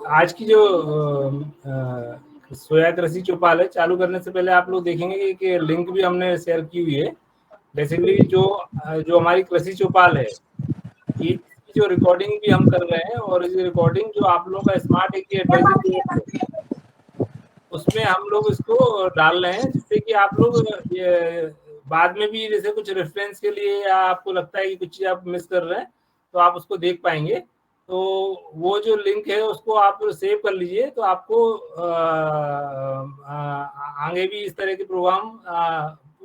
आज की जो सोया कृषि चौपाल है चालू करने से पहले आप लोग देखेंगे कि लिंक भी हमने शेयर की हुई है। बेसिकली जो हमारी कृषि चौपाल है, ये जो रिकॉर्डिंग भी हम कर रहे हैं, और ये रिकॉर्डिंग जो आप लोगों का स्मार्ट एग्री एडवाइजरी है उसमें हम लोग इसको डाल रहे हैं, जिससे कि आप लोग ये बाद में भी जैसे कुछ रेफरेंस के लिए, या आपको लगता है कि कुछ चीज आप मिस कर रहे हैं तो आप उसको देख पाएंगे। तो वो जो लिंक है उसको आप सेव कर लीजिए, तो आपको आगे भी इस तरह के प्रोग्राम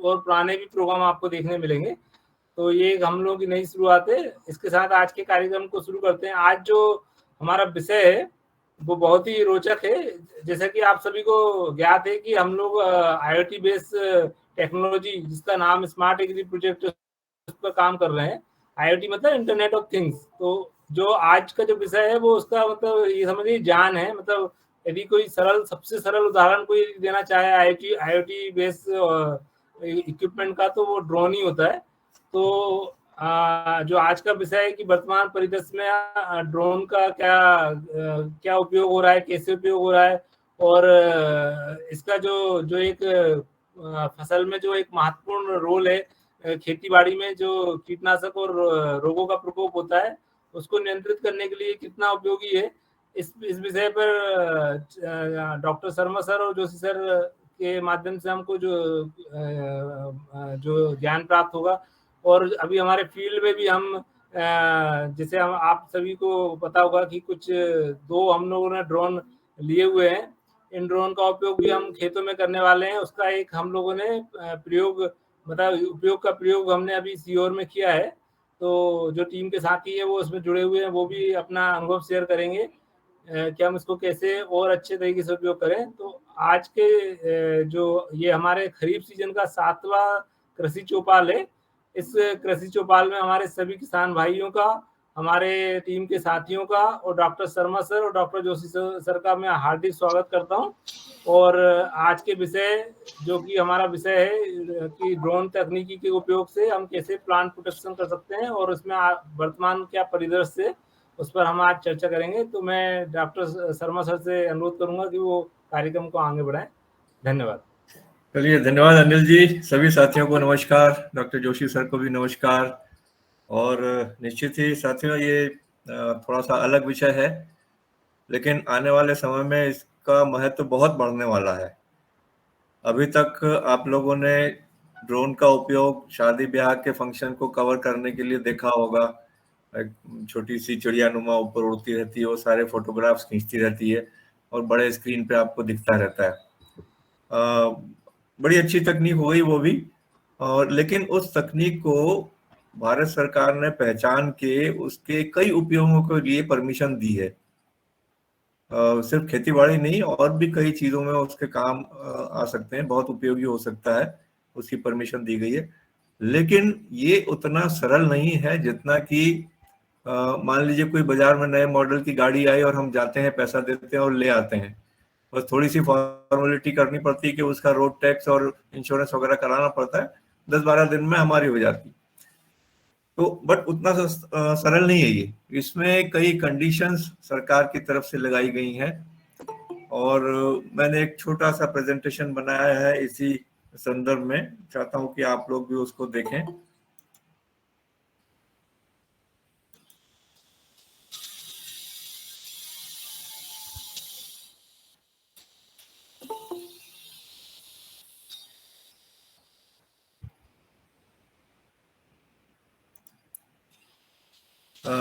और पुराने भी प्रोग्राम आपको देखने मिलेंगे। तो ये एक हम लोगों की नई शुरुआत है। इसके साथ आज के कार्यक्रम को शुरू करते हैं। आज जो हमारा विषय है वो बहुत ही रोचक है। जैसा कि आप सभी को ज्ञात है कि हम लोग IoT बेस्ड टेक्नोलॉजी, जिसका नाम स्मार्ट एग्री प्रोजेक्ट, उस पर काम कर रहे हैं। IoT मतलब इंटरनेट ऑफ थिंग्स। तो जो आज का जो विषय है वो उसका मतलब ये समझिए जान है। मतलब यदि कोई सबसे सरल उदाहरण कोई देना चाहे IoT बेस्ड इक्विपमेंट का, तो वो ड्रोन ही होता है। तो जो आज का विषय है कि वर्तमान परिदृश्य में ड्रोन का क्या उपयोग हो रहा है, कैसे उपयोग हो रहा है, और इसका जो जो एक फसल में जो एक महत्वपूर्ण रोल है, खेती बाड़ी में जो कीटनाशक और रोगों का प्रकोप होता है उसको नियंत्रित करने के लिए कितना उपयोगी है, इस विषय पर डॉक्टर शर्मा सर और जोशी सर के माध्यम से हमको जो ज्ञान प्राप्त होगा। और अभी हमारे फील्ड में भी हम जैसे हम आप सभी को पता होगा कि कुछ 2 हम लोगों ने ड्रोन लिए हुए हैं। इन ड्रोन का उपयोग भी हम खेतों में करने वाले हैं। उसका एक हम लोगों ने उपयोग का प्रयोग हमने अभी सीहोर में किया है। तो जो टीम के साथी है वो उसमें जुड़े हुए हैं, वो भी अपना अनुभव शेयर करेंगे कि हम इसको कैसे और अच्छे तरीके से उपयोग करें। तो आज के जो ये हमारे खरीफ सीजन का 7वां कृषि चौपाल है। इस कृषि चौपाल में हमारे सभी किसान भाइयों का, हमारे टीम के साथियों का, और डॉक्टर शर्मा सर और डॉक्टर जोशी सर का मैं हार्दिक स्वागत करता हूं। और आज के विषय जो कि हमारा विषय है कि ड्रोन तकनीकी के उपयोग से हम कैसे प्लांट प्रोटेक्शन कर सकते हैं, और उसमें वर्तमान क्या परिदृश्य है, उस पर हम आज चर्चा करेंगे। तो मैं डॉक्टर शर्मा सर से अनुरोध करूंगा कि वो कार्यक्रम को आगे बढ़ाएं। धन्यवाद। चलिए, धन्यवाद अनिल जी। सभी साथियों को नमस्कार, डॉक्टर जोशी सर को भी नमस्कार। और निश्चित ही साथियों, ये थोड़ा सा अलग विषय है, लेकिन आने वाले समय में इसका महत्व बहुत बढ़ने वाला है। अभी तक आप लोगों ने ड्रोन का उपयोग शादी ब्याह के फंक्शन को कवर करने के लिए देखा होगा। छोटी सी चिड़ियानुमा ऊपर उड़ती रहती है, वो सारे फोटोग्राफ्स खींचती रहती है और बड़े स्क्रीन पे आपको दिखता रहता है। बड़ी अच्छी तकनीक हो गई वो भी। और लेकिन उस तकनीक को भारत सरकार ने पहचान के उसके कई उपयोगों के लिए परमिशन दी है। सिर्फ खेतीबाड़ी नहीं, और भी कई चीजों में उसके काम आ सकते हैं, बहुत उपयोगी हो सकता है, उसकी परमिशन दी गई है। लेकिन ये उतना सरल नहीं है जितना कि मान लीजिए कोई बाजार में नए मॉडल की गाड़ी आई और हम जाते हैं, पैसा देते हैं और ले आते हैं। बस थोड़ी सी फॉर्मेलिटी करनी पड़ती है कि उसका रोड टैक्स और इंश्योरेंस वगैरह कराना पड़ता है, 10-12 दिन में हमारी हो जाती। तो बट उतना सरल नहीं है ये। इसमें कई कंडीशंस सरकार की तरफ से लगाई गई हैं, और मैंने एक छोटा सा प्रेजेंटेशन बनाया है इसी संदर्भ में। चाहता हूं कि आप लोग भी उसको देखें।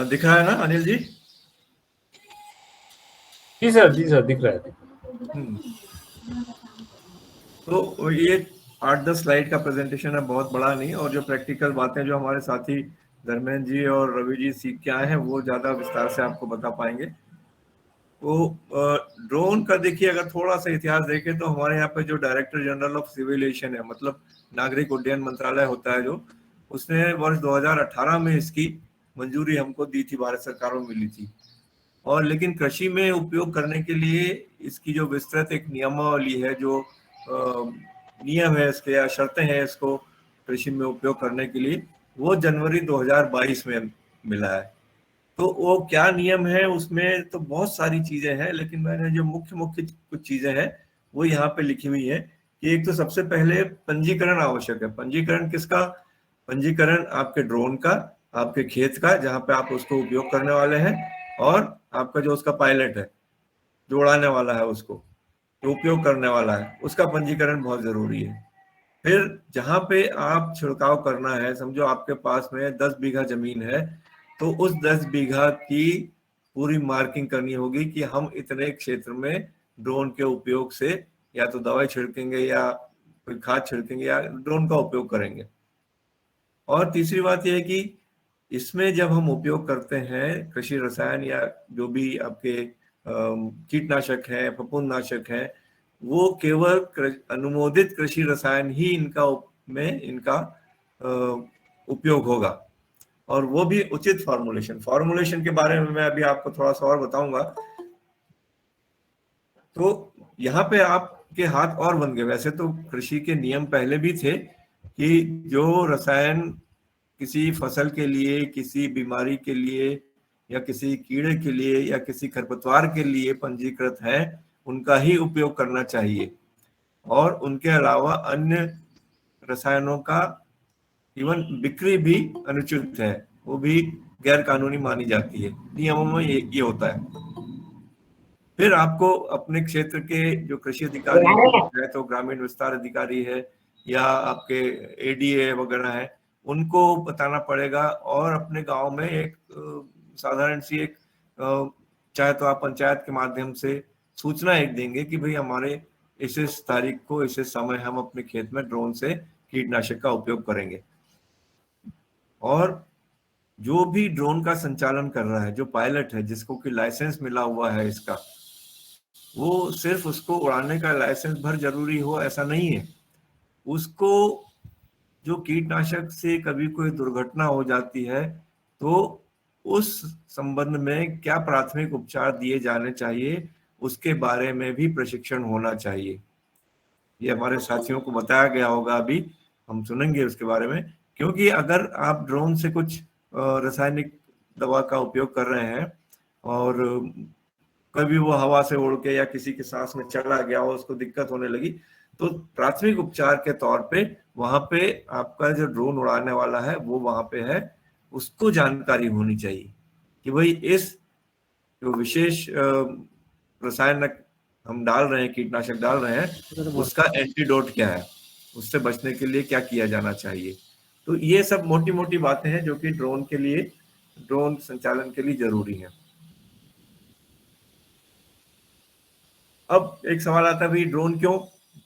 दिख रहा है ना अनिल जी? जी सर, दिख रहा है। तो ये 8-10 स्लाइड का प्रेजेंटेशन है, बहुत बड़ा नहीं। और जो प्रैक्टिकल बातें जो हमारे साथी धर्मेंद्र जी और रवि जी सीख के आए हैं, वो ज्यादा विस्तार से आपको बता पाएंगे। तो ड्रोन का देखिए, अगर थोड़ा सा इतिहास देखें तो हमारे यहाँ पे जो director general of civil aviation है, मतलब नागरिक उड्डयन मंत्रालय होता है जो, उसने वर्ष 2018 में इसकी मंजूरी हमको दी थी, भारत सरकार में मिली थी। और लेकिन कृषि में उपयोग करने के लिए इसकी जो विस्तृत एक नियमावली है, जो नियम है इसके या शर्तें हैं इसको कृषि में उपयोग करने के लिए, वो जनवरी 2022 में मिला है। तो वो क्या नियम है उसमें तो बहुत सारी चीजें हैं, लेकिन मैंने जो मुख्य मुख्य कुछ चीजें हैं वो यहाँ पे लिखी हुई है कि एक तो सबसे पहले पंजीकरण आवश्यक है। पंजीकरण किसका? पंजीकरण आपके ड्रोन का, आपके खेत का जहाँ पे आप उसको उपयोग करने वाले हैं, और आपका जो उसका पायलट है जो उड़ाने वाला है, उसको जो उपयोग करने वाला है, उसका पंजीकरण बहुत जरूरी है। फिर जहाँ पे आप छिड़काव करना है, समझो आपके पास में 10 बीघा जमीन है, तो उस 10 बीघा की पूरी मार्किंग करनी होगी कि हम इतने क्षेत्र में ड्रोन के उपयोग से या तो दवाई छिड़केंगे या कोई खाद छिड़केंगे या ड्रोन का उपयोग करेंगे। और तीसरी बात यह है कि इसमें जब हम उपयोग करते हैं कृषि रसायन या जो भी आपके कीटनाशक है, फफूंदनाशक है, वो केवल अनुमोदित कृषि रसायन ही इनका उपयोग होगा, और वो भी उचित फॉर्मुलेशन के बारे में मैं अभी आपको थोड़ा सा और बताऊंगा। तो यहाँ पे आपके हाथ और बन गए। वैसे तो कृषि के नियम पहले भी थे कि जो रसायन किसी फसल के लिए, किसी बीमारी के लिए, या किसी कीड़े के लिए, या किसी खरपतवार के लिए पंजीकृत है, उनका ही उपयोग करना चाहिए, और उनके अलावा अन्य रसायनों का इवन बिक्री भी अनुचित है, वो भी गैर कानूनी मानी जाती है। नियमों में ये होता है। फिर आपको अपने क्षेत्र के जो कृषि अधिकारी है, तो ग्रामीण विस्तार अधिकारी है या आपके एडीए वगैरह है, उनको बताना पड़ेगा, और अपने गांव में एक साधारण सी एक चाहे तो आप पंचायत के माध्यम से सूचना एक देंगे कि भाई हमारे इस तारीख को, इस समय हम अपने खेत में ड्रोन से कीटनाशक का उपयोग करेंगे। और जो भी ड्रोन का संचालन कर रहा है, जो पायलट है, जिसको कि लाइसेंस मिला हुआ है इसका, वो सिर्फ उसको उड़ाने का लाइसेंस भर जरूरी हो ऐसा नहीं है। उसको जो कीटनाशक से कभी कोई दुर्घटना हो जाती है, तो उस संबंध में क्या प्राथमिक उपचार दिए जाने चाहिए, उसके बारे में भी प्रशिक्षण होना चाहिए। ये हमारे साथियों को बताया गया होगा, अभी हम सुनेंगे उसके बारे में। क्योंकि अगर आप ड्रोन से कुछ रासायनिक दवा का उपयोग कर रहे हैं और कभी वो हवा से उड़ के या किसी के सांस में चला गया हो, उसको दिक्कत होने लगी, तो प्राथमिक उपचार के तौर पे वहां पे आपका जो ड्रोन उड़ाने वाला है वो वहां पे है, उसको जानकारी होनी चाहिए कि भाई इस जो विशेष रसायन हम डाल रहे हैं, कीटनाशक डाल रहे हैं, उसका एंटीडोट क्या है, उससे बचने के लिए क्या किया जाना चाहिए। तो ये सब मोटी मोटी बातें हैं जो कि ड्रोन के लिए, ड्रोन संचालन के लिए जरूरी है। अब एक सवाल आता है, भाई ड्रोन क्यों?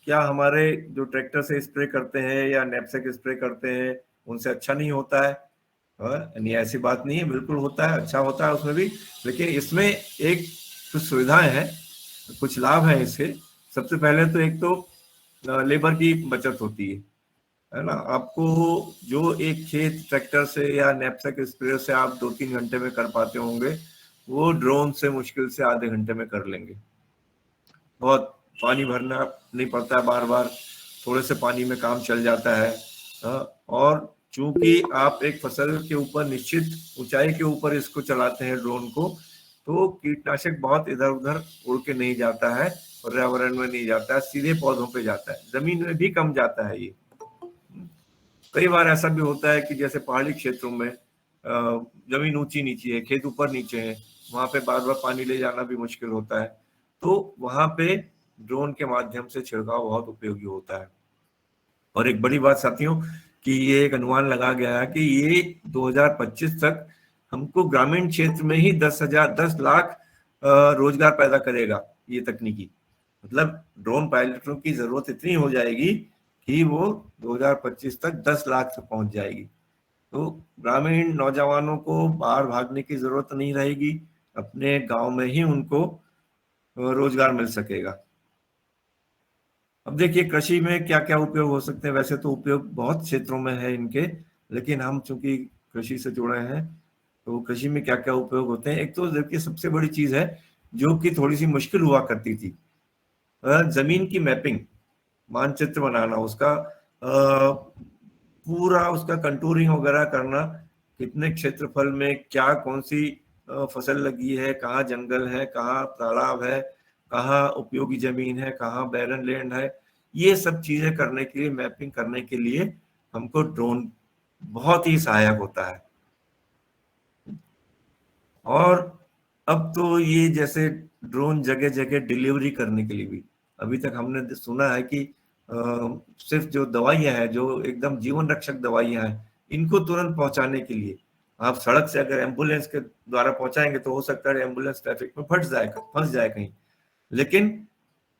क्या हमारे जो ट्रैक्टर से स्प्रे करते हैं या नैपसेक स्प्रे करते हैं उनसे अच्छा नहीं होता है? नहीं, ऐसी बात नहीं है, बिल्कुल होता है, अच्छा होता है उसमें भी। लेकिन इसमें एक कुछ सुविधाएं हैं, कुछ लाभ हैं इसके। सबसे पहले तो एक तो लेबर की बचत होती है ना। आपको जो एक खेत ट्रैक्टर से या नैपसेक स्प्रे से आप 2-3 घंटे में कर पाते होंगे, वो ड्रोन से मुश्किल से आधे घंटे में कर लेंगे। बहुत पानी भरना नहीं पड़ता है बार बार, थोड़े से पानी में काम चल जाता है। और चूंकि आप एक फसल के ऊपर निश्चित ऊंचाई के ऊपर इसको चलाते हैं ड्रोन को, तो कीटनाशक बहुत इधर उधर उड़ के नहीं जाता है, पर्यावरण में नहीं जाता है, सीधे पौधों पे जाता है, जमीन में भी कम जाता है। ये कई बार ऐसा भी होता है कि जैसे पहाड़ी क्षेत्रों में जमीन ऊंची नीची है, खेत ऊपर नीचे है, वहां पे बार बार पानी ले जाना भी मुश्किल होता है, तो वहां पे ड्रोन के माध्यम से छिड़काव बहुत उपयोगी होता है। और एक बड़ी बात साथियों कि ये एक अनुमान लगा गया है कि ये 2025 तक हमको ग्रामीण क्षेत्र में ही 10 लाख रोजगार पैदा करेगा ये तकनीकी। मतलब ड्रोन पायलटों की जरूरत इतनी हो जाएगी कि वो 2025 तक 10 लाख तक पहुंच जाएगी। तो ग्रामीण नौजवानों को बाहर भागने की जरूरत नहीं रहेगी, अपने गांव में ही उनको रोजगार मिल सकेगा। अब देखिए कृषि में क्या क्या उपयोग हो सकते हैं। वैसे तो उपयोग बहुत क्षेत्रों में है इनके, लेकिन हम चूंकि कृषि से जुड़े हैं तो कृषि में क्या क्या उपयोग होते हैं। एक तो देखिए सबसे बड़ी चीज है जो कि थोड़ी सी मुश्किल हुआ करती थी, जमीन की मैपिंग, मानचित्र बनाना, उसका पूरा उसका कंटूरिंग वगैरह करना, कितने क्षेत्रफल में क्या कौन सी फसल लगी है, कहाँ जंगल है, कहाँ तालाब है, कहाँ उपयोगी जमीन है, कहाँ बैरन लैंड है, ये सब चीजें करने के लिए, मैपिंग करने के लिए हमको ड्रोन बहुत ही सहायक होता है। और अब तो ये जैसे ड्रोन जगह जगह डिलीवरी करने के लिए भी, अभी तक हमने सुना है कि सिर्फ जो दवाइयां हैं, जो एकदम जीवन रक्षक दवाइयां हैं, इनको तुरंत पहुंचाने के लिए आप सड़क से अगर एम्बुलेंस के द्वारा पहुंचाएंगे तो हो सकता है एम्बुलेंस ट्रैफिक में फंस जाए कहीं, लेकिन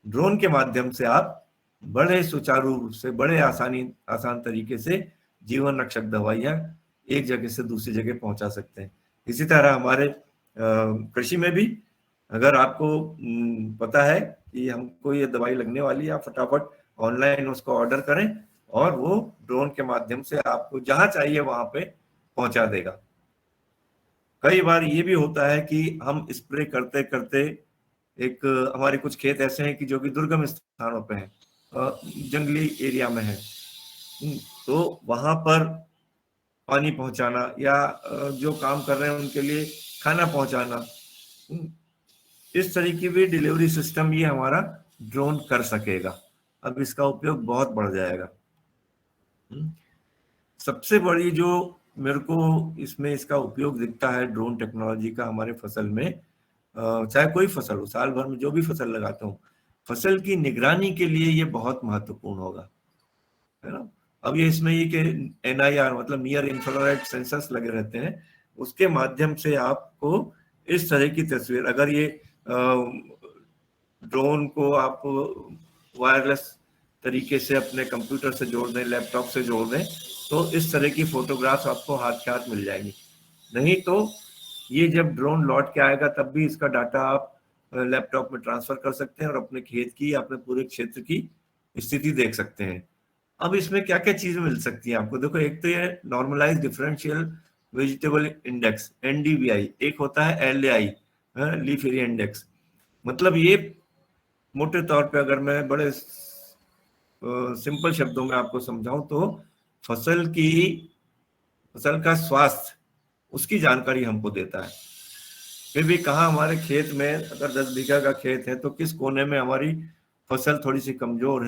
ड्रोन के माध्यम से आप बड़े सुचारू रूप से, बड़े आसान तरीके से जीवन रक्षक दवाइयां एक जगह से दूसरी जगह पहुंचा सकते हैं। इसी तरह हमारे कृषि में भी अगर आपको पता है कि हमको ये दवाई लगने वाली है, आप फटाफट ऑनलाइन उसको ऑर्डर करें और वो ड्रोन के माध्यम से आपको जहां चाहिए वहां पे पहुंचा देगा। कई बार ये भी होता है कि हम स्प्रे करते करते, एक हमारे कुछ खेत ऐसे हैं कि जो कि दुर्गम स्थानों पे हैं, जंगली एरिया में है, तो वहां पर पानी पहुंचाना या जो काम कर रहे हैं उनके लिए खाना पहुंचाना, इस तरह की भी डिलीवरी सिस्टम ये हमारा ड्रोन कर सकेगा। अब इसका उपयोग बहुत बढ़ जाएगा। सबसे बड़ी जो मेरे को इसमें इसका उपयोग दिखता है ड्रोन टेक्नोलॉजी का हमारे फसल में, चाहे कोई फसल हो, साल भर में जो भी फसल लगाता हूँ, फसल की निगरानी के लिए ये बहुत महत्वपूर्ण होगा, है ना। अब ये इसमें ये कि NIR मतलब नियर इंफ्रारेड सेंसर्स लगे रहते हैं, उसके माध्यम से आपको इस तरह की तस्वीर, अगर ये ड्रोन को आप वायरलेस तरीके से अपने कंप्यूटर से जोड़ दें, लैपटॉप से जोड़ दें, तो इस तरह की फोटोग्राफ्स आपको हाथ के हाथ मिल जाएंगी। नहीं तो ये जब ड्रोन लौट के आएगा तब भी इसका डाटा आप लैपटॉप में ट्रांसफर कर सकते हैं और अपने खेत की, अपने पूरे क्षेत्र की स्थिति देख सकते हैं। अब इसमें क्या क्या चीजें मिल सकती हैं आपको, देखो एक तो ये normalise differential vegetable index NDVI, एक होता है LAI लीफ एरिया इंडेक्स। मतलब ये मोटे तौर पे अगर मैं बड़े सिंपल शब्दों में आपको समझाऊं तो फसल का स्वास्थ्य, उसकी जानकारी हमको देता है। फिर भी कहाँ हमारे खेत में अगर 10 बीघा का खेत है तो किस कोने में हमारी फसल थोड़ी सी कमजोर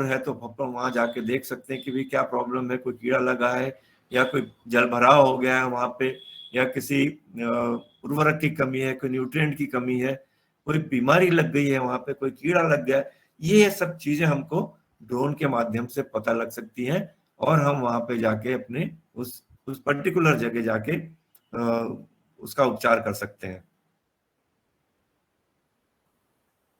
है तो अपन वहां जाके देख सकते हैं कि भी क्या प्रॉब्लम है, कोई कीड़ा लगा है या कोई जल भराव हो गया है वहां पे, या किसी उर्वरक की कमी है, कोई न्यूट्रिएंट की कमी है, कोई बीमारी लग गई है वहां पे, कोई कीड़ा लग गया है। ये सब चीजें हमको ड्रोन के माध्यम से पता लग सकती हैं और हम वहां पे जाके अपने उस पर्टिकुलर जगह जाके उसका उपचार कर सकते हैं।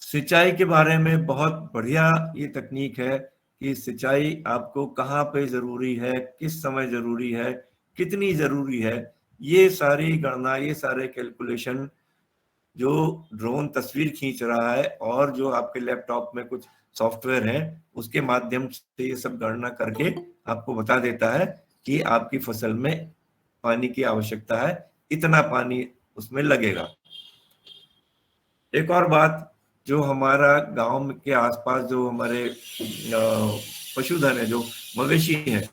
सिंचाई के बारे में बहुत बढ़िया ये तकनीक है कि सिंचाई आपको कहाँ पे जरूरी है, किस समय जरूरी है, कितनी जरूरी है, ये सारी गणना, ये सारे कैलकुलेशन जो ड्रोन तस्वीर खींच रहा है और जो आपके लैपटॉप में कुछ सॉफ्टवेयर है उसके माध्यम से ये सब गणना करके आपको बता देता है कि आपकी फसल में पानी की आवश्यकता है, इतना पानी उसमें लगेगा। एक और बात, जो हमारा गांव के आसपास जो हमारे पशुधन है, जो मवेशी हैं,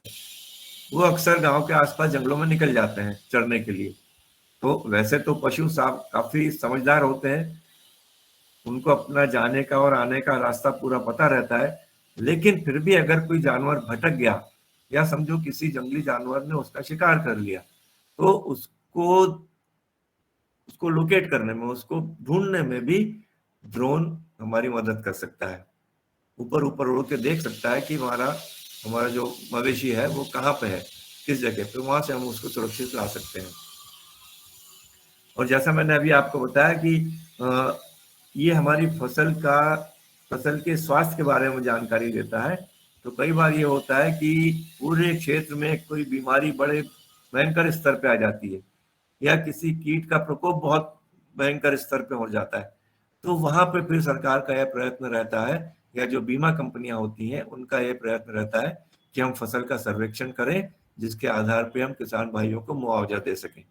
वो अक्सर गांव के आसपास जंगलों में निकल जाते हैं चरने के लिए। तो वैसे तो पशु काफी समझदार होते हैं, उनको अपना जाने का और आने का रास्ता पूरा पता रहता है, लेकिन फिर भी अगर कोई जानवर भटक गया या समझो किसी जंगली जानवर ने उसका शिकार कर लिया, तो उसको लोकेट करने में, उसको ढूंढने में भी ड्रोन हमारी मदद कर सकता है। ऊपर उड़ के देख सकता है कि हमारा जो मवेशी है वो कहाँ पे है, किस जगह पे, वहां से हम उसको सुरक्षित ला सकते हैं। और जैसा मैंने अभी आपको बताया कि ये हमारी फसल के स्वास्थ्य के बारे में जानकारी देता है। तो कई बार ये होता है कि पूरे क्षेत्र में कोई बीमारी बड़े भयंकर स्तर पे आ जाती है या किसी कीट का प्रकोप बहुत भयंकर स्तर पे हो जाता है, तो वहां पे फिर सरकार का यह प्रयत्न रहता है या जो बीमा कंपनियां होती हैं उनका यह प्रयत्न रहता है कि हम फसल का सर्वेक्षण करें जिसके आधार पे हम किसान भाइयों को मुआवजा दे सकें।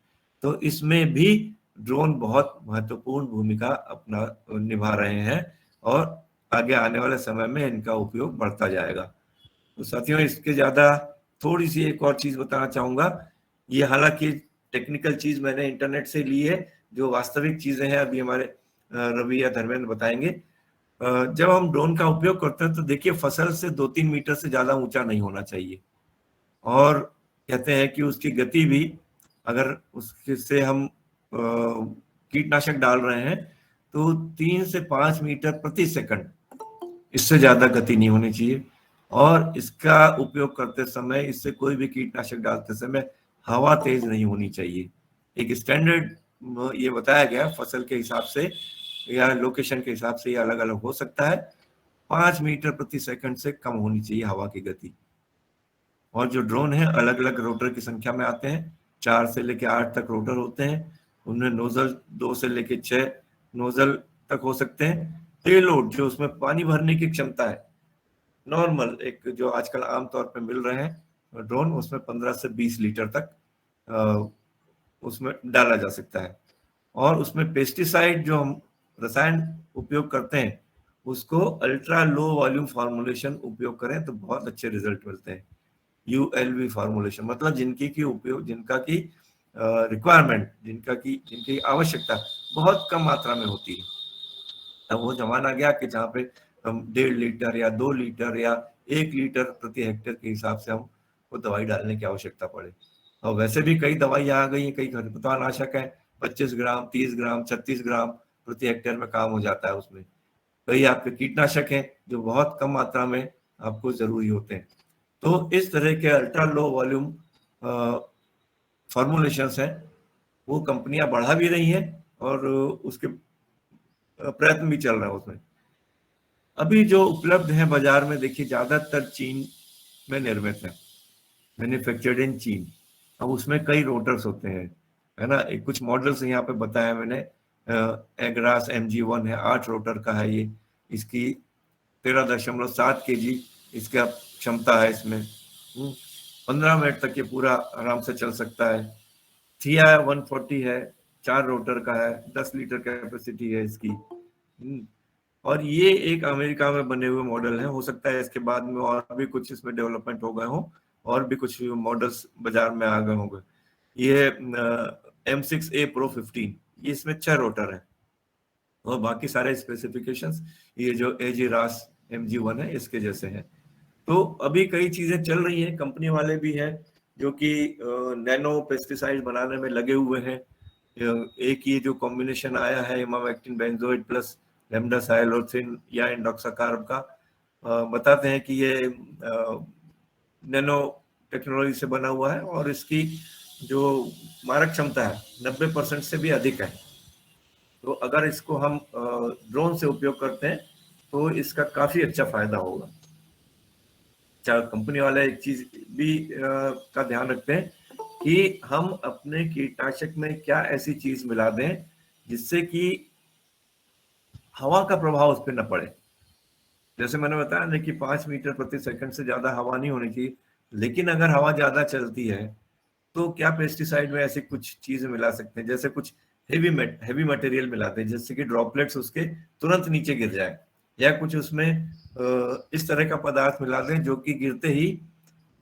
तो इसमें भी ड्रोन बहुत महत्वपूर्ण भूमिका अपना निभा रहे हैं और आगे आने वाले समय में इनका उपयोग बढ़ता जाएगा। तो साथियों, इसके ज्यादा थोड़ी सी एक और चीज बताना चाहूंगा। ये हालांकि टेक्निकल चीज मैंने इंटरनेट से ली है, जो वास्तविक चीजें हैं अभी हमारे रवि या धर्मेंद्र बताएंगे। जब हम ड्रोन का उपयोग करते हैं तो देखिए फसल से 2-3 मीटर से ज्यादा ऊंचा नहीं होना चाहिए, और कहते हैं कि उसकी गति भी, अगर उससे हम कीटनाशक डाल रहे हैं तो 3 से 5 मीटर प्रति सेकंड, इससे ज्यादा गति नहीं होनी चाहिए। और इसका उपयोग करते समय, इससे कोई भी कीटनाशक डालते समय हवा तेज नहीं होनी चाहिए। एक स्टैंडर्ड ये बताया गया, फसल के हिसाब से या लोकेशन के हिसाब से ये अलग अलग हो सकता है। 5 मीटर प्रति सेकंड से कम होनी चाहिए हवा की गति। और जो ड्रोन है अलग अलग रोटर की संख्या में आते हैं, 4 से लेकर 8 तक रोटर होते हैं। उनमें नोजल 2 से लेकर 6 नोजल तक हो सकते हैं। पेलोड, जो उसमें पानी भरने की क्षमता है, नॉर्मल एक जो आजकल आमतौर पे मिल रहे हैं ड्रोन, उसमें 15 से 20 लीटर तक उसमें डाला जा सकता है। और उसमें पेस्टिसाइड जो हम रसायन उपयोग करते हैं उसको अल्ट्रा लो वॉल्यूम फॉर्मुलेशन उपयोग करें तो बहुत अच्छे रिजल्ट मिलते हैं। ULV फॉर्मुलेशन मतलब जिनका की रिक्वायरमेंट, जिनकी आवश्यकता बहुत कम मात्रा में होती है। तब वो जमाना गया कि जहाँ पे हम 1.5 लीटर या 2 लीटर या 1 लीटर प्रति हेक्टेयर के हिसाब से हम को दवाई डालने की आवश्यकता पड़े। और वैसे भी कई दवाइयाँ आ गई हैं, कई खरपतवारनाशक है, 25 ग्राम 30 ग्राम 36 ग्राम प्रति हेक्टेयर में काम हो जाता है उसमें। कई आपके कीटनाशक हैं जो बहुत कम मात्रा में आपको जरूरी होते हैं। तो इस तरह के अल्ट्रा लो वॉल्यूम फॉर्मुलेशंस हैं, वो कंपनियां बढ़ा भी रही हैं और उसके प्रयत्न भी चल रहा है उसमें। अभी जो उपलब्ध है बाजार में, देखिए ज्यादातर चीन में निर्मित है, मैन्युफैक्चर्ड इन चीन। अब उसमें कई रोटर्स होते हैं, है ना। कुछ मॉडल्स यहाँ पे बताया मैंने। एग्रास MG1 है, 8 रोटर का है ये। इसकी 13.7 kg इसका क्षमता है इसमें। 15 मिनट तक ये पूरा आराम से चल सकता है। थिया 140 है, 4 रोटर का है, 10 लीटर कैपेसिटी है इसकी। और ये एक अमेरिका में बने हुए मॉडल है। हो सकता है इसके बाद में और भी कुछ इसमें डेवलपमेंट हो गए हो और भी कुछ मॉडल्स बाजार में आ गए होंगे। ये M6A Pro 15, ये इसमें 6 रोटर है और बाकी सारे स्पेसिफिकेशंस ये जो एजिरास MG1 है इसके जैसे हैं। तो अभी कई चीजें चल रही हैं, कंपनी वाले भी हैं जो कि नैनो पेस्टिसाइड बनाने में लगे हुए हैं। एक ये जो कॉम्बिनेशन आया है इमामेक्टिन बेंजोइड प्लस लेमडासाइलोथ्रिन या इंडोक्साकार्ब का, बताते हैं कि ये नैनो टेक्नोलॉजी से बना हुआ है और इसकी जो मारक क्षमता है 90% से भी अधिक है। तो अगर इसको हम ड्रोन से उपयोग करते हैं तो इसका काफी अच्छा फायदा होगा। कंपनी वाले एक चीज भी का ध्यान रखते हैं कि हम अपने कीटनाशक में क्या ऐसी चीज मिला दें जिससे कि हवा का प्रभाव उस पर न पड़े। जैसे मैंने बताया ना कि 5 मीटर प्रति सेकंड से ज्यादा हवा नहीं होनी चाहिए, लेकिन अगर हवा ज्यादा चलती है तो क्या पेस्टिसाइड में ऐसी कुछ चीजें मिला सकते हैं, जैसे कुछ हेवी मटेरियल मिलाते हैं जिससे कि ड्रॉपलेट्स उसके तुरंत नीचे गिर जाए, या कुछ उसमें इस तरह का पदार्थ मिला दें जो कि गिरते ही,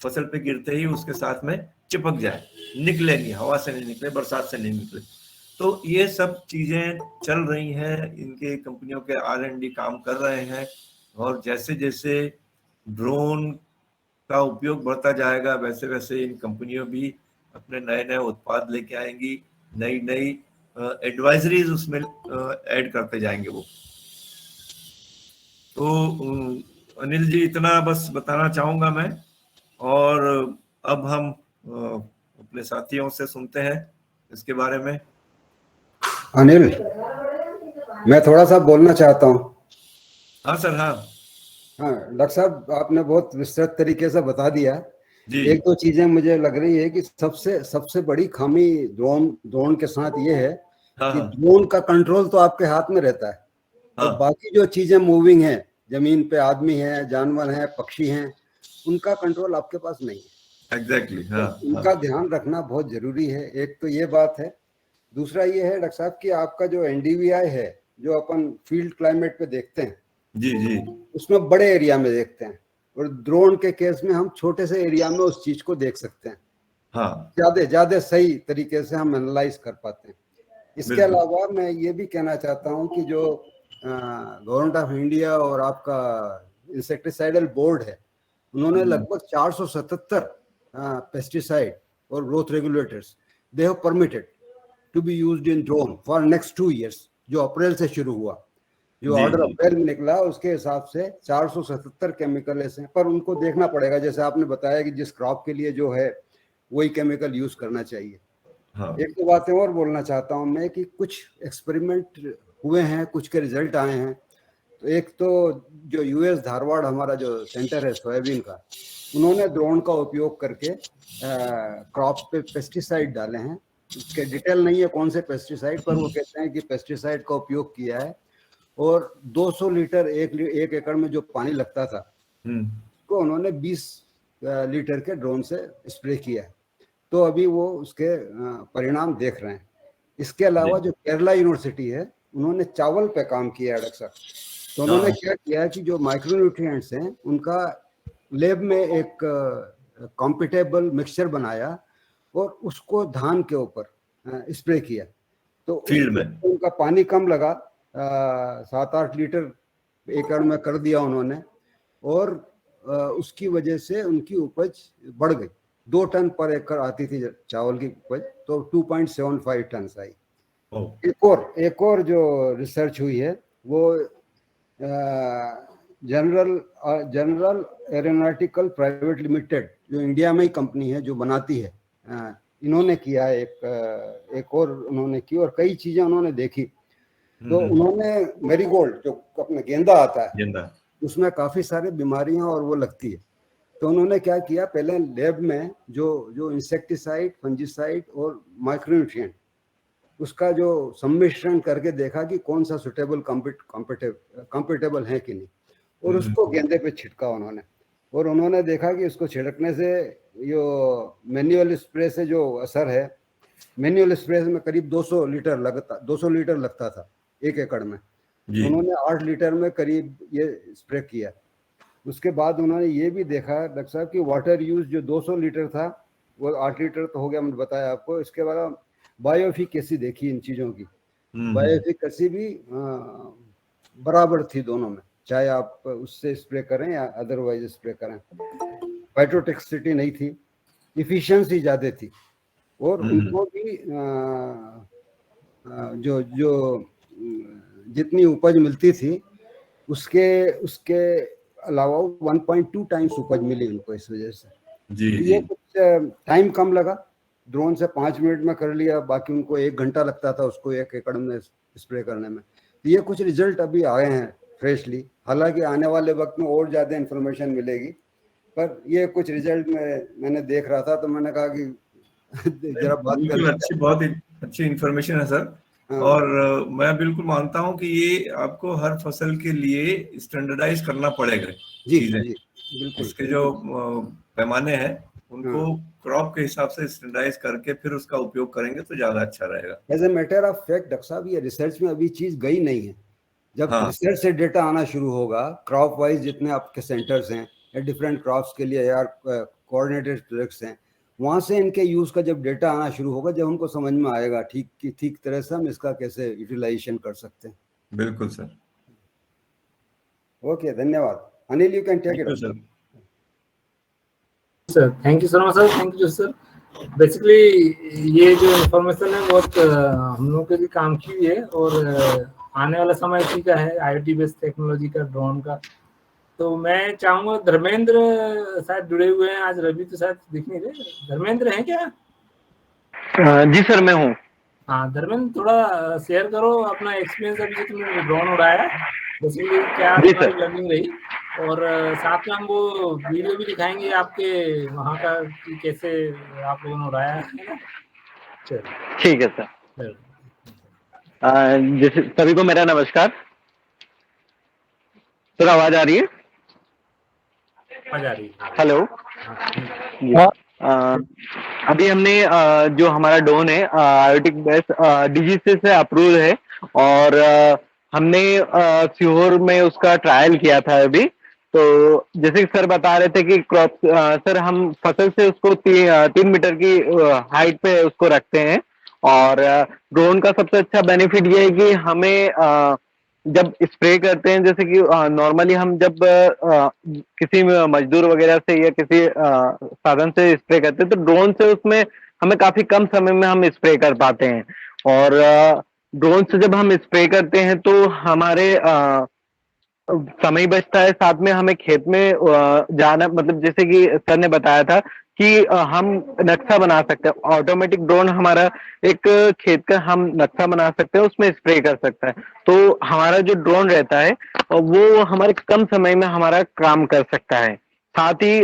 फसल पे गिरते ही उसके साथ में चिपक जाए, निकले नहीं, हवा से नहीं निकले, बरसात से नहीं निकले। तो ये सब चीजें चल रही हैं, इनके कंपनियों के R&D काम कर रहे हैं। और जैसे जैसे ड्रोन का उपयोग बढ़ता जाएगा वैसे वैसे इन कंपनियों भी अपने नए नए उत्पाद लेके आएंगी, नई नई एडवाइजरीज उसमें ऐड करते जाएंगे वो। तो अनिल जी इतना बस बताना चाहूंगा मैं, और अब हम अपने साथियों से सुनते हैं इसके बारे में। अनिल, मैं थोड़ा सा बोलना चाहता हूँ। हाँ सर। हाँ डॉक्टर साहब, आपने बहुत विस्तृत तरीके से बता दिया। एक दो चीजें मुझे लग रही है कि सबसे बड़ी खामी ड्रोन के साथ ये है कि ड्रोन का कंट्रोल तो आपके हाथ में रहता है, और बाकी जो चीजें मूविंग हैं, जमीन पे आदमी है, जानवर हैं, पक्षी हैं, उनका कंट्रोल आपके पास नहीं है। एग्जैक्टली। तो उनका ध्यान रखना बहुत जरूरी है। एक तो ये बात है। दूसरा ये है डॉक्टर साहब कि आपका जो NDVI है, जो अपन फील्ड क्लाइमेट पे देखते हैं, जी, उसमें बड़े एरिया में देखते हैं, और ड्रोन के केस में हम छोटे से एरिया में उस चीज को देख सकते हैं। हाँ, ज्यादा सही तरीके से हम एनालाइज कर पाते हैं। इसके अलावा मैं ये भी कहना चाहता हूँ कि जो गवर्नमेंट ऑफ इंडिया और आपका इंसेक्टिसाइडल बोर्ड है, उन्होंने लगभग 477 पेस्टिसाइड और growth regulators they have permitted to be used in drone for next 2 years, जो अप्रैल से शुरू हुआ। जो ऑर्डर अप्रैल में निकला उसके हिसाब से 477 केमिकल ऐसे हैं, पर उनको देखना पड़ेगा, जैसे आपने बताया कि जिस क्रॉप के लिए जो है वही केमिकल यूज करना चाहिए। हाँ। एक तो बातें और बोलना चाहता हूं मैं कि कुछ एक्सपेरिमेंट हुए हैं, कुछ के रिजल्ट आए हैं। तो एक तो जो यूएस धारवाड़ हमारा जो सेंटर है सोयाबीन का, उन्होंने ड्रोन का उपयोग करके क्रॉप पे पेस्टिसाइड डाले हैं। उसके डिटेल नहीं है कौन से पेस्टिसाइड, पर वो कहते हैं कि पेस्टिसाइड का उपयोग किया है और 200 लीटर एक एकड़ में जो पानी लगता था तो उन्होंने 20 लीटर के ड्रोन से स्प्रे किया है। तो अभी वो उसके परिणाम देख रहे हैं। इसके अलावा जो केरला यूनिवर्सिटी है, उन्होंने चावल पे काम किया है डॉक्टर साहब। तो उन्होंने क्या किया कि जो माइक्रोन्यूट्रिएंट्स हैं उनका लैब में एक कॉम्पिटेबल मिक्सचर बनाया और उसको धान के ऊपर स्प्रे किया। तो फील्ड में उनका पानी कम लगा, 7-8 लीटर एकड़ में कर दिया उन्होंने, और उसकी वजह से उनकी उपज बढ़ गई। 2 टन पर एकड़ आती थी चावल की उपज, तो 2.75 टन आई। एक और जो रिसर्च हुई है वो जनरल एरोनॉटिकल प्राइवेट लिमिटेड, जो इंडिया में ही कंपनी है जो बनाती है, इन्होंने किया एक और उन्होंने की, और कई चीजें उन्होंने देखी। तो उन्होंने मैरीगोल्ड जो अपना गेंदा आता है, उसमें काफी सारी बीमारियां और वो लगती है। तो उन्होंने क्या किया, पहले लैब में जो इंसेक्टिसाइड, फंजीसाइड और माइक्रोन्यूट्रिएंट, उसका जो सम्मिश्रण करके देखा कि कौन सा सुटेबल कंपेटेबल है कि नहीं, और उसको गेंदे पे छिड़का उन्होंने। और उन्होंने देखा कि उसको छिड़कने से यो मैन्युअल स्प्रे से जो असर है, मैन्युअल स्प्रे में करीब 200 लीटर लगता था एक एकड़ में, उन्होंने 8 लीटर में करीब ये स्प्रे किया। उसके बाद उन्होंने ये भी देखा डॉक्टर साहब कि वाटर यूज जो 200 लीटर था वो 8 लीटर तो हो गया, मैंने बताया आपको। इसके बाद बायोएफिकेसी देखी इन चीज़ों की, बायोएफिकेसी भी बराबर थी दोनों में, चाहे आप उससे स्प्रे करें या अदरवाइज स्प्रे करें। फाइटोटॉक्सिसिटी नहीं थी, इफिशिएंसी ज़्यादा थी, और उनको भी जो जितनी उपज मिलती थी उसके अलावा 1.2 टाइम्स उपज मिली उनको इस वजह से। ये कुछ टाइम कम लगा, ड्रोन से 5 मिनट में कर लिया, बाकी उनको 1 घंटा लगता था उसको 1 एकड़ में स्प्रे करने में। तो ये कुछ रिजल्ट अभी आए हैं फ्रेशली, हालांकि आने वाले वक्त में और ज़्यादा इन्फॉर्मेशन मिलेगी, पर ये कुछ रिजल्ट मैंने देख रहा था तो मैंने कहा कि जरा बात कर। बहुत ही अच्छी इन्फॉर्मेशन है सर। और मैं बिल्कुल मानता हूं कि ये आपको हर फसल के लिए स्टैंडर्डाइज करना पड़ेगा। जी बिल्कुल। इसके जो पैमाने हैं उनको क्रॉप के हिसाब से स्टैंडर्डाइज करके फिर उसका उपयोग करेंगे तो ज्यादा अच्छा रहेगा। As a matter of fact doctor साहब, ये रिसर्च में अभी चीज गई नहीं है। जब रिसर्च से डेटा आना शुरू होगा, क्रॉप वाइज जितने आपके सेंटर्स हैं या डिफरेंट क्रॉप्स के लिए यार कोऑर्डिनेटेड प्रोजेक्ट्स हैं, वहां से इनके यूज का जब डेटा आना शुरू होगा, जब उनको समझ में आएगा ठीक तरह से हम इसका कैसे यूटिलाइजेशन कर सकते हैं। बिल्कुल सर। ओके, धन्यवाद। Anil, you can take it sir. Thank you so much sir, thank you sir. Basically ये जो इन्फॉर्मेशन है बहुत हम लोगों के लिए काम की हुई है, और आने वाला समय इसी का है, IoT बेस्ड टेक्नोलॉजी का, ड्रोन का। तो मैं चाहूंगा, धर्मेंद्र शायद जुड़े हुए हैं आज, रवि तो शायद दिख नहीं रहे। धर्मेंद्र हैं क्या? जी सर, मैं हूँ। हाँ धर्मेंद्र, थोड़ा शेयर करो अपना एक्सपीरियंस, अभी जो तुमने ड्रोन उड़ाया, बेसिकली क्या लर्निंग रही, और साथ में हम वो वीडियो भी दिखाएंगे आपके वहाँ का कि कैसे आप लोगों ने उड़ाया है। ठीक है सर। जैसे सभी को मेरा नमस्कार। सर आवाज आ रही है? आवाज आ रही है। हेलो। अभी हमने जो हमारा ड्रोन है IoT बेस्ड DGC से अप्रूव है, और हमने सीहोर में उसका ट्रायल किया था अभी। तो जैसे कि सर बता रहे थे कि क्रॉप, सर हम फसल से उसको 3 मीटर की हाइट पे उसको रखते हैं। और ड्रोन का सबसे अच्छा बेनिफिट ये है कि हमें जब स्प्रे करते हैं, जैसे कि नॉर्मली हम जब किसी मजदूर वगैरह से या किसी साधन से स्प्रे करते हैं, तो ड्रोन से उसमें हमें काफी कम समय में हम स्प्रे कर पाते हैं। और ड्रोन से जब हम स्प्रे करते हैं तो हमारे समय बचता है, साथ में हमें खेत में जाना, मतलब जैसे कि सर ने बताया था कि हम नक्शा बना सकते हैं। ऑटोमेटिक ड्रोन हमारा एक खेत का हम नक्शा बना सकते हैं, उसमें स्प्रे कर सकता है। तो हमारा जो ड्रोन रहता है वो हमारे कम समय में हमारा काम कर सकता है। साथ ही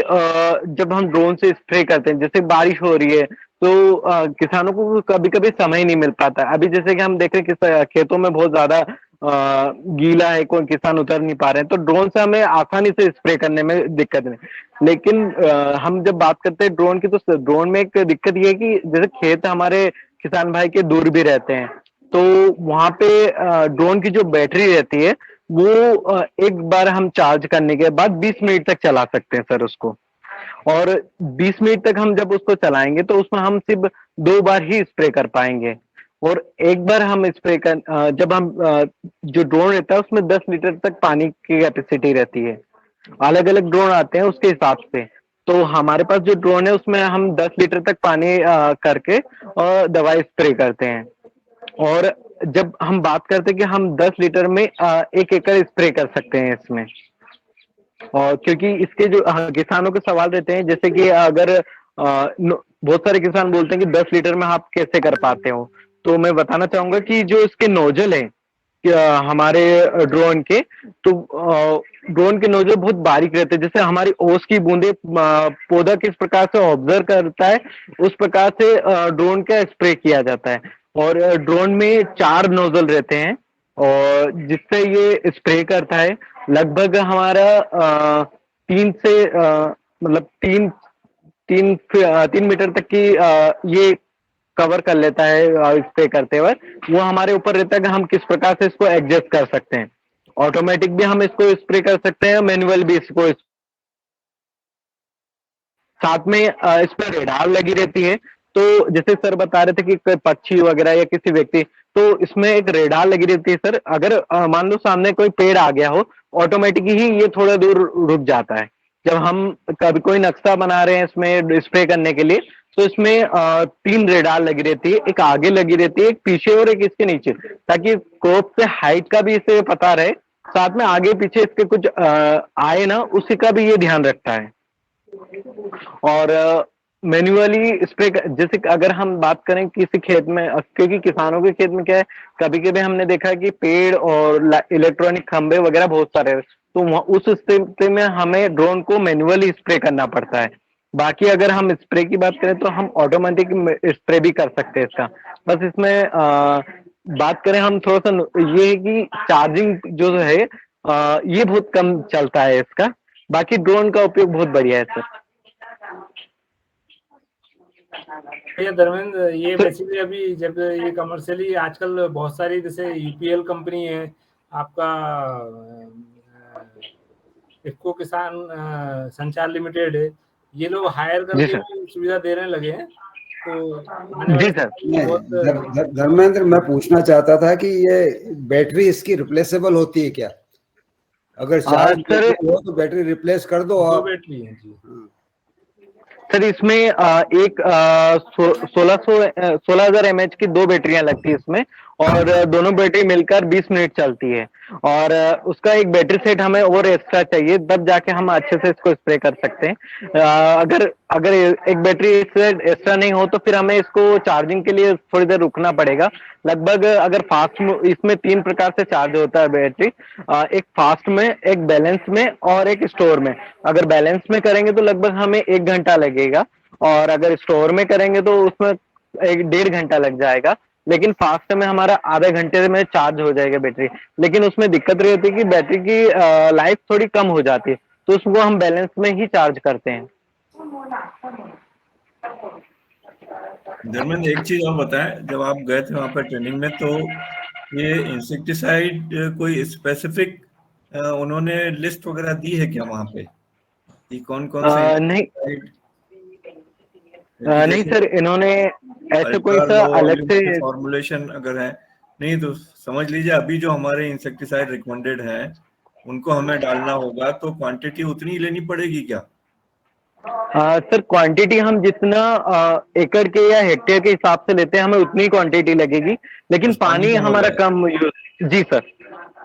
जब हम ड्रोन से स्प्रे करते हैं, जैसे बारिश हो रही है तो किसानों को कभी कभी समय नहीं मिल पाता। अभी जैसे कि हम देख रहे हैं कि खेतों में बहुत ज्यादा गीला है, कोई किसान उतर नहीं पा रहे हैं, तो ड्रोन से हमें आसानी से स्प्रे करने में दिक्कत नहीं। लेकिन हम जब बात करते हैं ड्रोन की, तो ड्रोन में एक दिक्कत ये है कि जैसे खेत हमारे किसान भाई के दूर भी रहते हैं, तो वहां पे ड्रोन की जो बैटरी रहती है वो एक बार हम चार्ज करने के बाद 20 मिनट तक चला सकते हैं सर उसको। और 20 मिनट तक हम जब उसको चलाएंगे तो उसमें हम सिर्फ 2 बार ही स्प्रे कर पाएंगे। और एक बार हम स्प्रे कर जब हम जो ड्रोन रहता है उसमें 10 लीटर तक पानी की कैपेसिटी रहती है। अलग अलग ड्रोन आते हैं उसके हिसाब से। तो हमारे पास जो ड्रोन है उसमें हम 10 लीटर तक पानी करके और दवाई स्प्रे करते हैं। और जब हम बात करते हैं कि हम 10 लीटर में 1 एकड़ स्प्रे कर सकते हैं इसमें। और क्योंकि इसके जो किसानों के सवाल रहते हैं, जैसे कि अगर बहुत सारे किसान बोलते हैं कि 10 लीटर में आप कैसे कर पाते हो, तो मैं बताना चाहूंगा कि जो इसके नोजल है हमारे ड्रोन के, तो ड्रोन के नोजल बहुत बारीक रहते हैं। जैसे हमारी ओस की बूंदे पौधा किस प्रकार से ऑब्जर्व करता है, उस प्रकार से ड्रोन का स्प्रे किया जाता है। और ड्रोन में 4 नोजल रहते हैं और जिससे ये स्प्रे करता है। लगभग हमारा 3 से मतलब 3 मीटर तक की ये कवर कर लेता है स्प्रे करते वक्त। वो हमारे ऊपर रहता है कि हम किस प्रकार से इसको एडजस्ट कर सकते हैं। ऑटोमेटिक भी हम इसको स्प्रे कर सकते हैं, मैनुअल भी इसको। साथ में इस पर रेडार लगी रहती है। तो जैसे सर बता रहे थे कि कोई पक्षी वगैरह या किसी व्यक्ति, तो इसमें एक रेडार लगी रहती है सर। अगर मान लो सामने कोई पेड़ आ गया हो, ऑटोमेटिक ही ये थोड़ा दूर रुक जाता है। जब हम कभी कोई नक्शा बना रहे हैं इसमें स्प्रे करने के लिए, तो इसमें 3 रेडार लगी रहती है, एक आगे लगी रहती है, एक पीछे और एक इसके नीचे, ताकि क्रॉप से हाइट का भी इसे पता रहे। साथ में आगे पीछे इसके कुछ आए ना, उसी का भी ये ध्यान रखता है। और मैन्युअली स्प्रे, जैसे अगर हम बात करें किसी खेत में, क्योंकि किसानों के खेत में क्या है, कभी कभी हमने देखा है कि पेड़ और इलेक्ट्रॉनिक खंभे वगैरह बहुत सारे, तो उस स्थिति में हमें ड्रोन को मैन्युअली स्प्रे करना पड़ता है। बाकी अगर हम स्प्रे की बात करें तो हम ऑटोमेटिक स्प्रे भी कर सकते हैं इसका। बस इसमें बात करें हम थोड़ा सा, ये है कि चार्जिंग जो है ये बहुत कम चलता है इसका। बाकी ड्रोन का उपयोग बहुत बढ़िया है सर। ये धर्मेंद्र, ये बेसिकली अभी जब ये कमर्शियली आजकल बहुत सारी, जैसे यूपीएल कंपनी है आपका, इफको किसान संचार लिमिटेड है, ये लोग हायर करके भी सुविधा देने लगे हैं। तो जी सर, धर्मेंद्र, मैं पूछना चाहता था कि ये बैटरी इसकी रिप्लेसेबल होती है क्या? अगर चार्ज हो तो बैटरी रिप्लेस कर दो। और बैटरी है जी सर, इसमें एक 16,000 mAh की 2 बैटरियां लगती है इसमें, और दोनों बैटरी मिलकर 20 मिनट चलती है। और उसका एक बैटरी सेट हमें और एक्स्ट्रा चाहिए, तब जाके हम अच्छे से इसको स्प्रे कर सकते हैं। अगर एक बैटरी सेट एक्स्ट्रा नहीं हो तो फिर हमें इसको चार्जिंग के लिए थोड़ी देर रुकना पड़ेगा। लगभग अगर फास्ट, इसमें 3 प्रकार से चार्ज होता है बैटरी, एक फास्ट में, एक बैलेंस में और एक स्टोर में। अगर बैलेंस में करेंगे तो लगभग हमें 1 घंटा लगेगा, और अगर स्टोर में करेंगे तो उसमें 1-1.5 घंटा लग जाएगा। लेकिन फास्ट में हमारा आधे घंटे में चार्ज हो जाएगा बैटरी। लेकिन उसमें दिक्कत रही होती है कि बैटरी की लाइफ थोड़ी कम हो जाती है, तो उसको हम बैलेंस में ही चार्ज करते हैं। धर्मेंद्र, एक चीज और बताएं, जब आप गए थे वहां पर ट्रेनिंग में, तो ये इंसेक्टिसाइड कोई स्पेसिफिक उन्होंने लिस्ट वगैरह दी है क्या वहाँ पे कि कौन कौन से नहीं नहीं सर, इन्होंने ऐसे कोई सा अलग से फॉर्मुलेशन अगर है नहीं तो समझ लीजिए अभी जो हमारे इंसेक्टिसाइड रिकमेंडेड है उनको हमें डालना होगा तो क्वांटिटी उतनी ही लेनी पड़ेगी क्या? सर क्वांटिटी हम जितना एकड़ के या हेक्टेयर के हिसाब से लेते हैं हमें उतनी क्वांटिटी लगेगी, लेकिन पानी हमारा कम यूज। जी सर।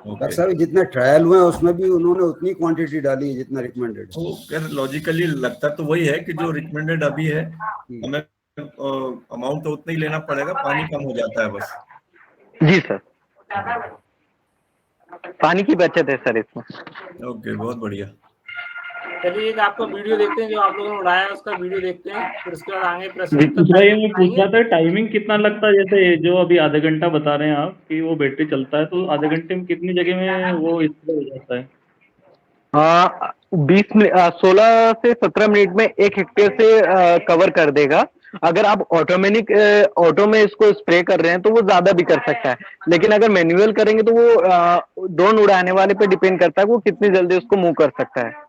डॉक्टर साहब जितने ट्रायल हुए हैं उसमें भी उन्होंने उतनी क्वांटिटी डाली है जितना रिकमेंडेड है। लॉजिकली लगता तो वही है कि जो रिकमेंडेड अभी है हमें अमाउंट तो उतना ही लेना पड़ेगा, पानी कम हो जाता है बस। जी सर, पानी की बचत है सर इसमें। ओके, बहुत बढ़िया। चलिए एक आपका वीडियो देखते हैं जो आप लोगों ने उड़ाया है, उसका वीडियो देखते हैं, फिर उसके बाद आगे प्रश्न। दूसरा ये मैं पूछ रहा था टाइमिंग कितना लगता है, जैसे जो अभी आधा घंटा बता रहे हैं आप कि वो बैटरी चलता है, तो आधे घंटे में कितनी जगह में वो स्प्रे हो जाता है? 16 से 17 मिनट में 1 हेक्टेयर से कवर कर देगा। अगर आप ऑटो में इसको स्प्रे कर रहे हैं तो वो ज्यादा भी कर सकता है, लेकिन अगर मैन्युअल करेंगे तो वो ड्रोन उड़ाने वाले पे डिपेंड करता है वो कितनी जल्दी उसको मूव कर सकता है।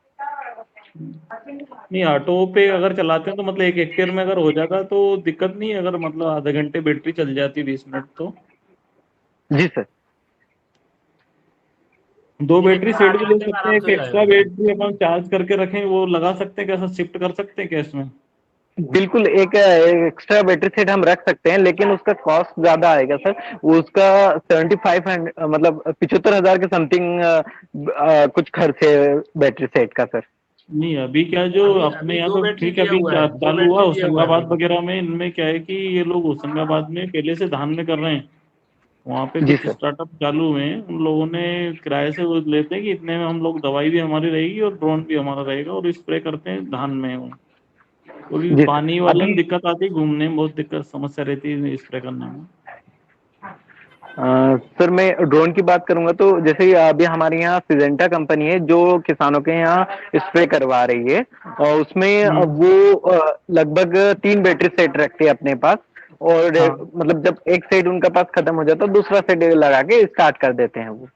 नहीं, ऑटो पे अगर चलाते हैं तो मतलब 1 हेक्टेयर में अगर हो जाएगा तो दिक्कत नहीं है, अगर मतलब आधे घंटे बैटरी चल जाती 20 मिनट तो? जी सर, 2 बैटरी सेट भी ले सकते हैं, एक एक्स्ट्रा बैटरी अपन चार्ज करके रखें वो लगा सकते हैं, कैसा शिफ्ट कर सकते हैं क्या इसमें? बिल्कुल एक एक्स्ट्रा बैटरी सेट हम रख सकते हैं, लेकिन उसका कॉस्ट ज्यादा आएगा सर। उसका 7500 मतलब 75,000 के समथिंग कुछ खर्च है बैटरी सेट का सर। नहीं अभी क्या जो अपने यहाँ तो ठीक है, अभी चालू हुआ होशंगाबाद वगैरह में, इनमें क्या है कि ये लोग होशंगाबाद में पहले से धान में कर रहे हैं, वहाँ पे कुछ स्टार्टअप चालू हुए हैं, उन लोगों ने किराए से वो लेते हैं कि इतने में हम लोग दवाई भी हमारी रहेगी और ड्रोन भी हमारा रहेगा, और स्प्रे करते हैं धान में। क्योंकि पानी वाले में दिक्कत आती है, घूमने में बहुत दिक्कत समस्या रहती है स्प्रे करने में। सर मैं ड्रोन की बात करूंगा तो जैसे अभी हमारे यहाँ सिजेंटा कंपनी है जो किसानों के यहाँ स्प्रे करवा रही है, और उसमें वो लगभग 3 बैटरी सेट रखते हैं अपने पास, और मतलब जब एक सेट उनका पास खत्म हो जाता है दूसरा सेट लगा के स्टार्ट कर देते हैं वो,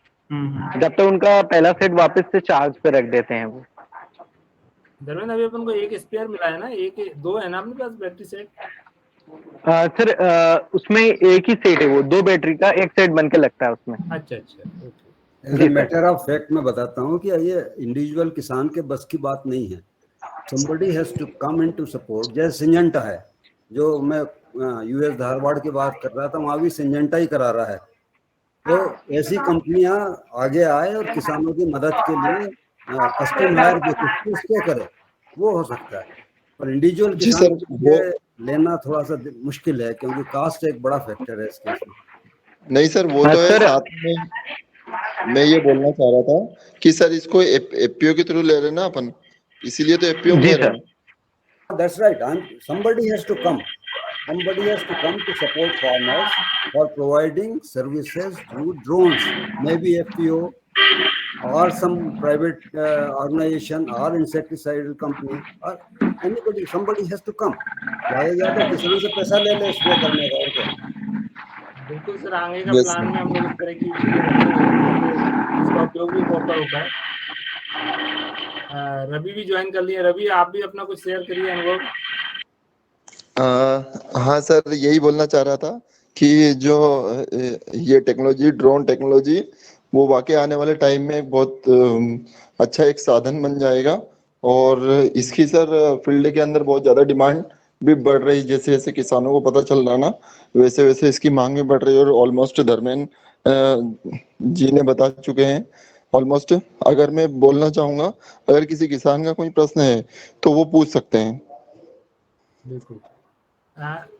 जब तक उनका पहला सेट वापस से चार्ज पे रख देते हैं वो। धर्मेंद्र अभी अपन को एक स्पेयर मिला है ना, एक 2 है ना अपने पास बैटरी सेट? सर उसमें एक ही सेट है, वो 2 बैटरी का एक सेट बन के लगता है उसमें। अच्छा अच्छा, मैटर ऑफ फैक्ट मैं बताता हूँ कि ये इंडिविजुअल किसान के बस की बात नहीं है। somebody has to come in to support। जैसे सिंजेंटा है, जो मैं यूएस धारवाड़ की बात कर रहा था, वहाँ भी सिंजेंटा ही करा रहा है। तो ऐसी कंपनियां आगे आए और किसानों की मदद के लिए कस्टम हायर जो स्प्रे करे वो हो सकता है, पर इंडिविजुअल किसान के लेना थोड़ा सा मुश्किल है क्योंकि कास्ट एक बड़ा फैक्टर है इस केस में। नहीं सर, वो तो है। साथ में मैं ये बोलना चाह रहा था कि सर इसको एपीओ के थ्रू ले रहे ना अपन, इसीलिए तो एपीओ में ले रहे हैं। That's right. Somebody has to come. Somebody has to come to support farmers for providing services through drones. Maybe FPO or some private organization or insecticidal company or anybody. Somebody has to come. ज़्यादा किसी से पैसा ले ले spray करने का, और क्या? बिल्कुल सर, आगे का प्लान में हम लोग इस तरह की इसका उपयोग भी प्रॉपर होता है। रवि भी ज्वाइन कर लिए। रवि आप भी अपना कुछ शेयर करिए अनुभव। हाँ सर, यही बोलना चाह रहा था कि जो ये टेक्नोलॉजी, ड्रोन टेक्नोलॉजी, वो वाकई आने वाले टाइम में बहुत अच्छा एक साधन बन जाएगा, और इसकी सर फील्ड के अंदर बहुत ज़्यादा डिमांड भी बढ़ रही। जैसे जैसे किसानों को पता चल रहा ना, वैसे वैसे इसकी मांग भी बढ़ रही है, और ऑलमोस्ट धर्मेंद्र जी ने बता चुके हैं ऑलमोस्ट। अगर मैं बोलना चाहूँगा, अगर किसी किसान का कोई प्रश्न है तो वो पूछ सकते हैं। बिल्कुल।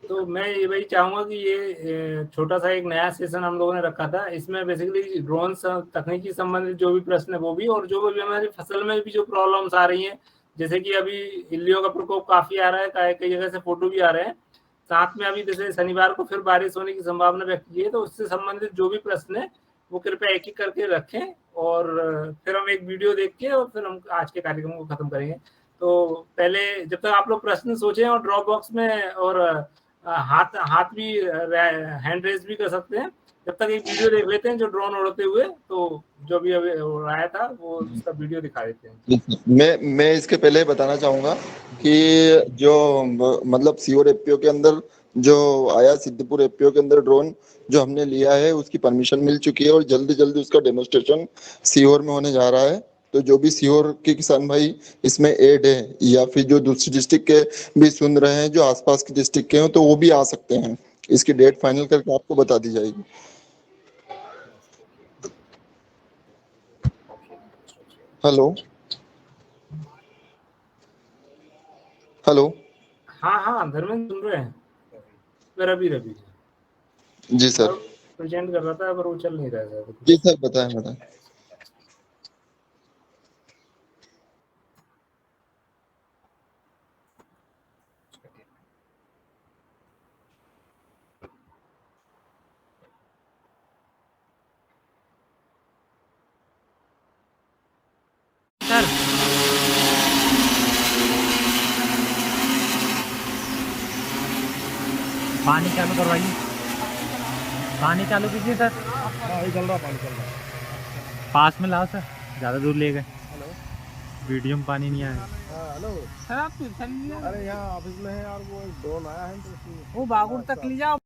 तो मैं ये वही चाहूँगा कि ये छोटा सा एक नया सेशन हम लोगों ने रखा था, इसमें बेसिकली ड्रोन तकनीकी संबंधित जो भी प्रश्न है वो भी, और जो भी हमारी फसल में भी जो प्रॉब्लम्स आ रही हैं, जैसे कि अभी इल्लियों का प्रकोप काफ़ी आ रहा है, कई जगह से फोटो भी आ रहे हैं, साथ में अभी जैसे शनिवार को फिर बारिश होने की संभावना व्यक्त की है, तो उससे संबंधित जो भी प्रश्न है वो कृपया एक एक करके रखें, और फिर हम एक वीडियो देख के और फिर हम आज के कार्यक्रम को खत्म करेंगे। तो पहले जब तक आप लोग प्रश्न सोचें, और ड्रॉप बॉक्स में और हाथ भी हैंड रेज भी कर सकते हैं, जब तक एक वीडियो देख लेते हैं जो ड्रोन उड़ते हुए, तो जो भी अभी आया था वो उसका वीडियो दिखा देते हैं। मैं इसके पहले बताना चाहूंगा कि जो मतलब सीओर एफपीओ के अंदर जो आया, सिद्धपुर एफपीओ के अंदर ड्रोन जो हमने लिया है उसकी परमिशन मिल चुकी है और जल्दी जल्दी उसका डेमोन्स्ट्रेशन सीओर में होने जा रहा है। तो जो भी सीओर के किसान भाई इसमें ऐड है या फिर जो दूसरी डिस्ट्रिक्ट के भी सुन रहे हैं, जो आसपास की डिस्ट्रिक्ट के हैं, तो वो भी आ सकते हैं। इसकी डेट फाइनल करके आपको बता दी जाएगी। Hello hello. हाँ धर्मेंद्र सुन रहे हैं। रवि जी सर प्रेजेंट कर रहा था पर वो चल नहीं रहा है। जी सर बताएं। सर पानी चालू करवाइए, पानी चालू कीजिए सर। चल रहा पानी चल रहा। पास में लाओ सर, ज़्यादा दूर ले गए। वीडियो में पानी नहीं आया। हेलो सर आप अरे यहाँ ऑफिस में है और वो ड्रोन आया है तो वो बागुर तक ले जाओ।